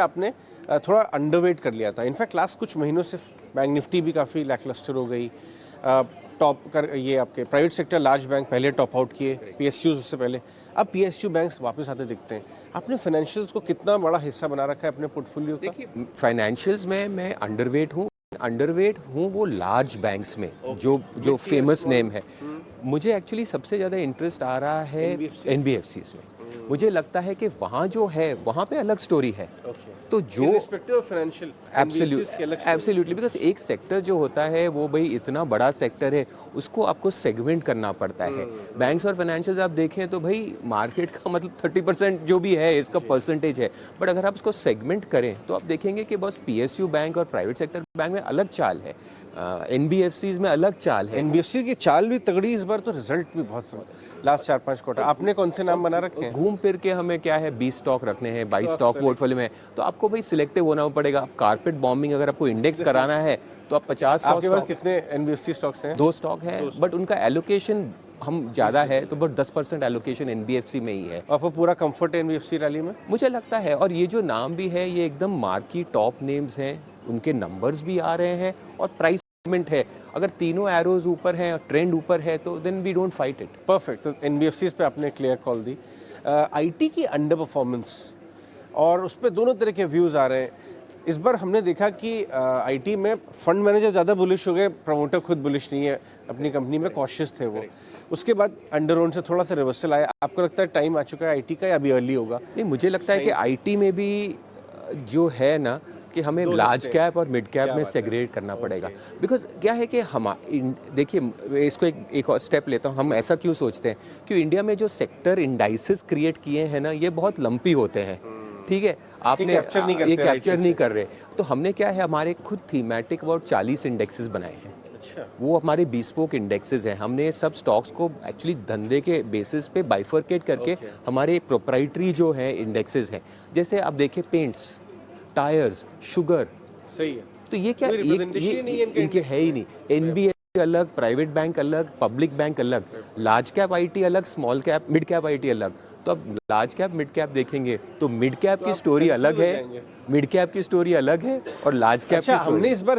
आपने थोड़ा अंडरवेट कर लिया था। इनफैक्ट लास्ट कुछ महीनों से बैंक निफ्टी भी काफ़ी लैकलस्टर हो गई। टॉप कर ये आपके प्राइवेट सेक्टर लार्ज बैंक पहले टॉप आउट किए, पीएसयूज उससे पहले। अब पीएसयू बैंक्स वापस आते दिखते हैं। आपने फाइनेंशियल्स को कितना बड़ा हिस्सा बना रखा है अपने पोर्टफोलियो का? देखिए, फाइनेंशियल्स में मैं अंडरवेट हूँ वो लार्ज बैंक्स में, जो फेमस नेम है। मुझे एक्चुअली सबसे ज़्यादा इंटरेस्ट आ रहा है एनबीएफसीज में। मुझे लगता है कि वहाँ जो है वहाँ पे अलग स्टोरी है। तो जो फाइनेंशियल एब्सोल्युटली, बिकॉज एक सेक्टर जो होता है वो भाई इतना बड़ा सेक्टर है, उसको आपको सेगमेंट करना पड़ता है। बैंक्स और फाइनेंशियल्स आप देखें तो भाई मार्केट का मतलब 30% जो भी है इसका परसेंटेज है, बट अगर आप उसको सेगमेंट करें तो आप देखेंगे कि बस पीएसयू बैंक और प्राइवेट सेक्टर बैंक में अलग चाल है, एनबीएफसीज में अलग चाल है। एनबीएफसी की चाल भी तगड़ी इस बार, तो रिजल्ट भी बहुत लास्ट 4-5 क्वार्टर। आपने कौन से नाम बना रखे हैं? घूम फिर के हमें क्या है 20 स्टॉक रखने हैं, 22 स्टॉक पोर्टफोलियो में, तो आपको भाई सिलेक्टिव होना पड़ेगा। कारपेट बॉम्बिंग अगर आपको इंडेक्स कराना है तो आप 50 आपके पास कितने एनबीएफसी स्टॉक्स हैं? 2 स्टॉक है, बट उनका एलोकेशन हम ज़्यादा है, तो बट 10% एलोकेशन एनबीएफसी में ही है। आपको पूरा कंफर्ट है एनबीएफसी रैली में? मुझे लगता है, और ये जो नाम भी है ये एकदम मार्की टॉप नेम्स हैं, उनके नंबर्स भी आ रहे हैं और प्राइस है। अगर तीनों एरोज ऊपर हैं और ट्रेंड ऊपर है तो then we don't fight it. Perfect. तो एनबीएफसीज पे आपने क्लियर कॉल दी। आईटी की अंडर परफॉर्मेंस और उस पर दोनों तरह के व्यूज़ आ रहे हैं। इस बार हमने देखा कि आईटी में फंड मैनेजर ज़्यादा बुलिश हो गए, प्रमोटर खुद बुलिश नहीं है, अपनी कंपनी में कॉशियस थे वो। उसके बाद अंडर से थोड़ा सा रिवर्सल आया। आपको लगता है टाइम आ चुका है आईटी का, या अभी अर्ली होगा? नहीं, मुझे लगता है कि आईटी में भी जो है ना कि हमें लार्ज कैप और मिड कैप में सेग्रेगेट करना पड़ेगा। बिकॉज क्या है कि हम देखिए, इसको एक और स्टेप लेता हूँ। हम ऐसा क्यों सोचते हैं कि इंडिया में जो सेक्टर इंडाइसेस क्रिएट किए हैं ना, ये बहुत लंपी होते हैं। ठीक है, आपने ये कैप्चर नहीं कर रहे, तो हमने क्या है, हमारे खुद थीमेटिक अबाउट 40 इंडेक्सेस बनाए हैं। अच्छा। वो हमारे bespoke इंडेक्सेस हैं। हमने सब स्टॉक्स को एक्चुअली धंधे के बेसिस पे बाइफरकेट करके हमारे प्रोप्राइटरी जो है इंडेक्सेस हैं। जैसे आप देखें पेंट्स, टायर्स, शुगर, सही है। तो ये क्या ये इनके है ही नहीं। एनबीएफसी अलग, प्राइवेट बैंक अलग, पब्लिक बैंक अलग, लार्ज कैप आईटी अलग, small cap mid cap IT अलग। तो अब लार्ज कैप मिड कैप देखेंगे तो मिड कैप की स्टोरी अलग है, मिड कैप की स्टोरी अलग है और लार्ज कैप की स्टोरी। हमने इस बार